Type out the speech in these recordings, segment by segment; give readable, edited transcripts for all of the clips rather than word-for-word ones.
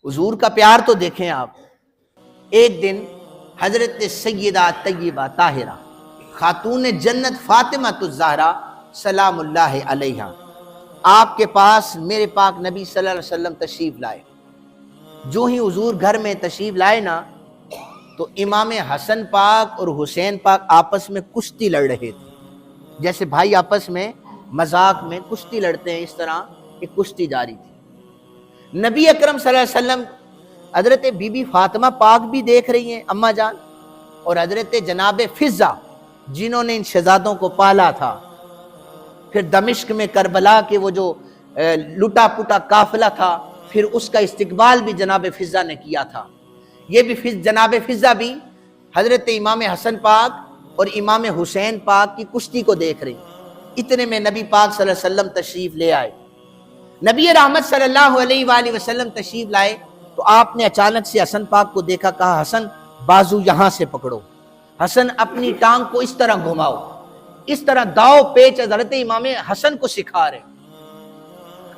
حضور کا پیار تو دیکھیں آپ. ایک دن حضرت سیدہ طیبہ طاہرہ خاتون جنت فاطمہ الزہرا سلام اللہ علیہا آپ کے پاس میرے پاک نبی صلی اللہ علیہ وسلم تشریف لائے. جو ہی حضور گھر میں تشریف لائے نا تو امام حسن پاک اور حسین پاک آپس میں کشتی لڑ رہے تھے. جیسے بھائی آپس میں مذاق میں کشتی لڑتے ہیں، اس طرح ایک کشتی جاری تھی. نبی اکرم صلی اللہ علیہ وسلم حضرت بی بی فاطمہ پاک بھی دیکھ رہی ہیں اماں جان، اور حضرت جناب فضہ جنہوں نے ان شہزادوں کو پالا تھا. پھر دمشق میں کربلا کے وہ جو لٹا پٹا قافلہ تھا، پھر اس کا استقبال بھی جناب فضہ نے کیا تھا. یہ بھی جناب فضہ بھی حضرت امام حسن پاک اور امام حسین پاک کی کشتی کو دیکھ رہی. اتنے میں نبی پاک صلی اللہ علیہ وسلم تشریف لے آئے. نبی رحمت صلی اللہ علیہ وآلہ وسلم تشریف لائے تو آپ نے اچانک سے حسن پاک کو دیکھا، کہا حسن بازو یہاں سے پکڑو، حسن اپنی ٹانگ کو اس طرح گھماؤ. اس طرح داؤ پیچ حضرت امام حسن کو سکھا رہے.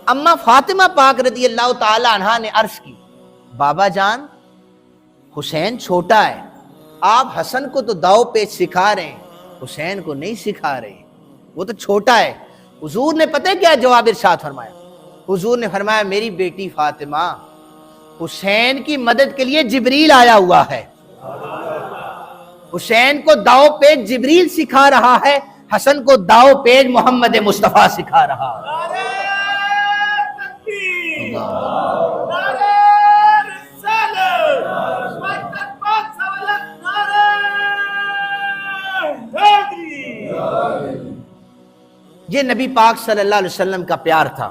اما فاطمہ پاک رضی اللہ تعالی عنہا نے عرض کی، بابا جان حسین چھوٹا ہے، آپ حسن کو تو داؤ پیچ سکھا رہے ہیں، حسین کو نہیں سکھا رہے، وہ تو چھوٹا ہے. حضور نے پتہ کیا جواب ارشاد فرمایا؟ حضور نے فرمایا میری بیٹی فاطمہ، حسین کی مدد کے لیے جبریل آیا ہوا ہے، حسین کو داؤ پیچ جبریل سکھا رہا ہے، حسن کو داؤ پیچ محمد مصطفیٰ سکھا رہا ہے. یہ نبی پاک صلی اللہ علیہ وسلم کا پیار تھا.